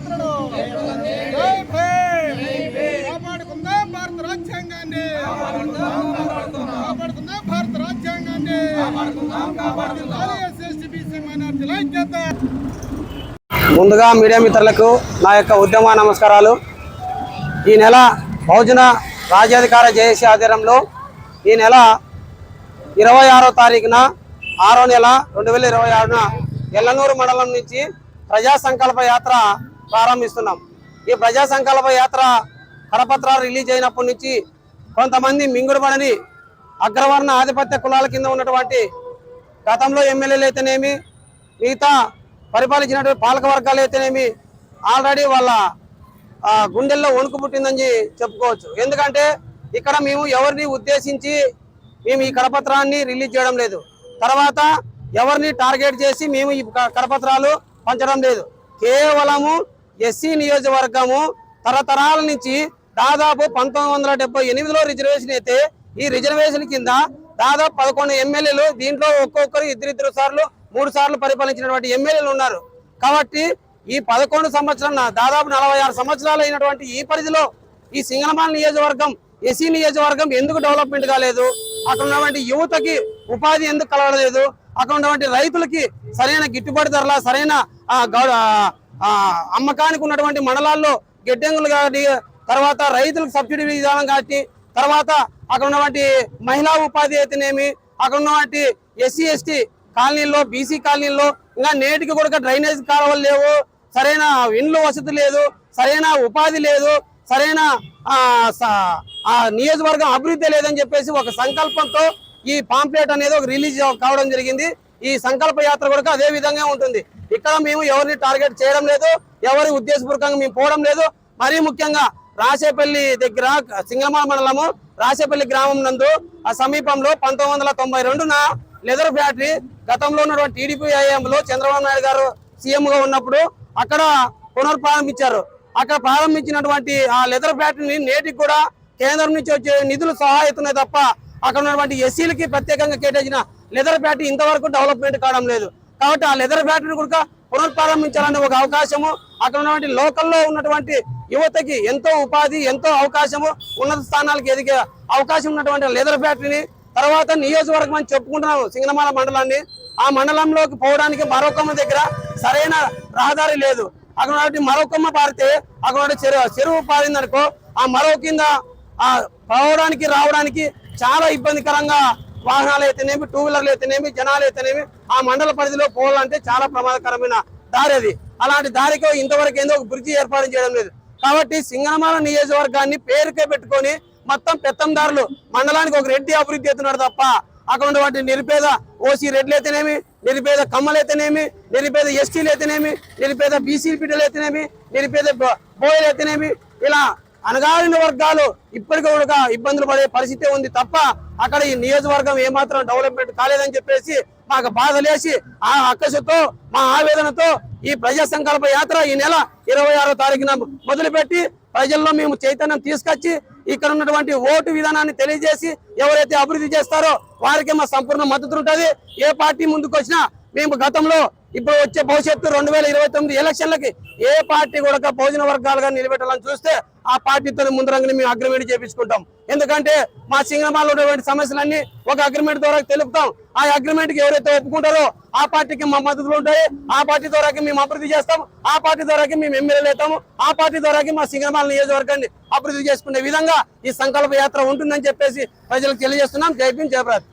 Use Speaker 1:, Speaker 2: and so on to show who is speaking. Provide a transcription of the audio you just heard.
Speaker 1: యాత్రను జై భీమ్ కాపాడుకుందాం భారత రాజ్యాంగాన్ని కాపాడుకుందాం భారత రాజ్యాంగాన్ని ఎస్సీ బీసీ మైనారిటీల ఐక్యత.
Speaker 2: ముందుగా మీడియా మిత్రులకు నా యొక్క ఉద్యమ నమస్కారాలు. ఈ నెల బహుజన రాజ్యాధికార జేఏసీ ఆధ్వర్యంలో ఈ నెల 26వ తారీఖున 6వ నెల 2026న ఎల్లనూరు మండలం నుంచి ప్రజా సంకల్ప యాత్ర ప్రారంభిస్తున్నాం. ఈ ప్రజా సంకల్ప యాత్ర కరపత్రాలు రిలీజ్ అయినప్పటి నుంచి కొంతమంది మింగుడుపడని అగ్రవర్ణ ఆధిపత్య కులాల కింద ఉన్నటువంటి గతంలో ఎమ్మెల్యేలు అయితేనేమి మిగతా పరిపాలించినటువంటి పాలక వర్గాలు అయితేనేమి ఆల్రెడీ వాళ్ళ గుండెల్లో వణుకు పుట్టిందని చెప్పుకోవచ్చు. ఎందుకంటే ఇక్కడ మేము ఎవరిని ఉద్దేశించి మేము ఈ కరపత్రాన్ని రిలీజ్ చేయడం లేదు, తర్వాత ఎవరిని టార్గెట్ చేసి మేము ఈ కరపత్రాలు పంచడం లేదు. కేవలము ఎస్సీ నియోజకవర్గము తరతరాల నుంచి దాదాపు 1978లో రిజర్వేషన్ అయితే ఈ రిజర్వేషన్ కింద దాదాపు 11 ఎమ్మెల్యేలు, దీంట్లో ఒక్కొక్కరు ఇద్దరు సార్లు 3 సార్లు పరిపాలించినటువంటి ఎమ్మెల్యేలు ఉన్నారు. కాబట్టి ఈ 11 సంవత్సరాల దాదాపు 46 సంవత్సరాలు అయినటువంటి ఈ పరిధిలో ఈ సింగనమల నియోజకవర్గం ఎస్సీ నియోజకవర్గం ఎందుకు డెవలప్మెంట్ కాలేదు? అక్కడ ఉన్నటువంటి యువతకి ఉపాధి ఎందుకు కలగలేదు? అక్కడ ఉన్నటువంటి రైతులకి సరైన గిట్టుబాటు ధరల, సరైన అమ్మకానికి ఉన్నటువంటి మండలాల్లో గిడ్డంగులు కానీ, తర్వాత రైతులకు సబ్సిడీ విధానం కానీ, తర్వాత అక్కడ ఉన్నటువంటి మహిళా ఉపాధి అయితేనేమి, అక్కడ ఉన్నటువంటి ఎస్సీ ఎస్టీ కాలనీల్లో, బీసీ కాలనీల్లో ఇంకా నేటికి కూడా డ్రైనేజ్ కాలువలు లేవు, సరైన ఇండ్లు వసతి లేదు, సరైన ఉపాధి లేదు, సరైన నియోజకవర్గం అభివృద్ధి లేదని చెప్పేసి ఒక సంకల్పంతో ఈ పాంప్లెట్ అనేది ఒక రిలీజ్ కావడం జరిగింది. ఈ సంకల్ప యాత్ర కూడా అదే విధంగా ఉంటుంది. ఇక్కడ మేము ఎవరిని టార్గెట్ చేయడం లేదు, ఎవరి ఉద్దేశపూర్వకంగా మేము పోవడం లేదు. మరీ ముఖ్యంగా రాసేపల్లి దగ్గర సింగనమల మండలము రాసేపల్లి గ్రామం నందు ఆ సమీపంలో 1992న లెదర్ ఫ్యాక్టరీ గతంలో ఉన్నటువంటి టీడీపీ హయాంలో చంద్రబాబు నాయుడు గారు సీఎంగా ఉన్నప్పుడు అక్కడ పునర్ప్రారంభించారు. అక్కడ ప్రారంభించినటువంటి ఆ లెదర్ ఫ్యాక్టరీని నేటికి కూడా కేంద్రం నుంచి వచ్చే నిధులు సహాయతున్నాయి తప్ప అక్కడ ఉన్నటువంటి ఎస్సీలకి ప్రత్యేకంగా కేటాయించిన లెదర్ ఫ్యాక్టరీ ఇంతవరకు డెవలప్మెంట్ కావడం లేదు. కాబట్టి ఆ లెదర్ ఫ్యాక్టరీని కూడా పునర్ప్రారంభించాలనే ఒక అవకాశము, అక్కడ ఉన్నటువంటి లోకల్లో ఉన్నటువంటి యువతకి ఎంతో ఉపాధి, ఎంతో అవకాశము, ఉన్నత స్థానాలకు ఎదిగే అవకాశం ఉన్నటువంటి లెదర్ ఫ్యాక్టరీని, తర్వాత నియోజకవర్గం అని చెప్పుకుంటున్నాము సింగనమల మండలాన్ని. ఆ మండలంలోకి పోవడానికి మరొకమ్మ దగ్గర సరైన రహదారి లేదు. అక్కడ ఉన్నటువంటి మరొకమ్మ పారితే అక్కడ చెరువు పారిందనుకో ఆ మరో కింద పోవడానికి రావడానికి చాలా ఇబ్బందికరంగా వాహనాలు అయితేనేమి, 2 వీలర్లు అయితేనేమి, జనాలు అయితేనేమి ఆ మండల పరిధిలో పోవాలంటే చాలా ప్రమాదకరమైన దారి అది. అలాంటి దారికి ఇంతవరకు ఏందో ఒక బ్రిడ్జి ఏర్పాటు చేయడం లేదు. కాబట్టి సింగనమల నియోజకవర్గాన్ని పేరుకే పెట్టుకొని మొత్తం పెత్తందారులు మండలానికి ఒక రెడ్డి అభివృద్ధి అవుతున్నాడు తప్ప అక్కడ ఉన్నటువంటి నిరుపేద ఓసీ రెడ్లు అయితేనేమి, నిరుపేద కమ్మలు అయితేనేమి, నిరుపేద ఎస్టీలు అయితేనేమి, నిరుపేద బీసీ బిడ్డలు అయితేనేమి, నిరుపేద బోయలు అయితేనేమి, ఇలా అనగారిన వర్గాలు ఇప్పటికీ కూడా ఇబ్బందులు పడే పరిస్థితి ఉంది తప్ప అక్కడ ఈ నియోజకవర్గం ఏమాత్రం డెవలప్మెంట్ కాలేదని చెప్పేసి మాకు బాధలేసి ఆ అక్కసుతో మా ఆవేదనతో ఈ ప్రజా సంకల్ప యాత్ర ఈ నెల 26వ తారీఖున మొదలుపెట్టి ప్రజల్లో మేము చైతన్యం తీసుకొచ్చి ఇక్కడ ఉన్నటువంటి ఓటు విధానాన్ని తెలియజేసి ఎవరైతే అభివృద్ధి చేస్తారో వారికి మా సంపూర్ణ మద్దతు ఉంటుంది. ఏ పార్టీ ముందుకు వచ్చినా మేము గతంలో ఇప్పుడు వచ్చే భవిష్యత్తు 2029 ఎలక్షన్లకి ఏ పార్టీ కూడా భోజన వర్గాలుగా నిలబెట్టాలని చూస్తే ఆ పార్టీతో ముందరంగా మేము అగ్రిమెంట్ చేపించుకుంటాం. ఎందుకంటే మా సింగనమలలో ఉన్నటువంటి సమస్యలన్నీ ఒక అగ్రిమెంట్ ద్వారా తెలుపుతాం. ఆ అగ్రిమెంట్ కి ఎవరైతే ఒప్పుకుంటారో ఆ పార్టీకి మా మద్దతులు ఉంటాయి. ఆ పార్టీ ద్వారా మేము అభివృద్ధి చేస్తాం. ఆ పార్టీ ద్వారా మేము ఎమ్మెల్యేలు అవుతాము. ఆ పార్టీ ద్వారా మా సింగనమల నియోజకవర్గాన్ని అభివృద్ధి చేసుకునే విధంగా ఈ సంకల్ప యాత్ర ఉంటుందని చెప్పేసి ప్రజలకు తెలియజేస్తున్నాం. జై భీమ్, జై భారత్.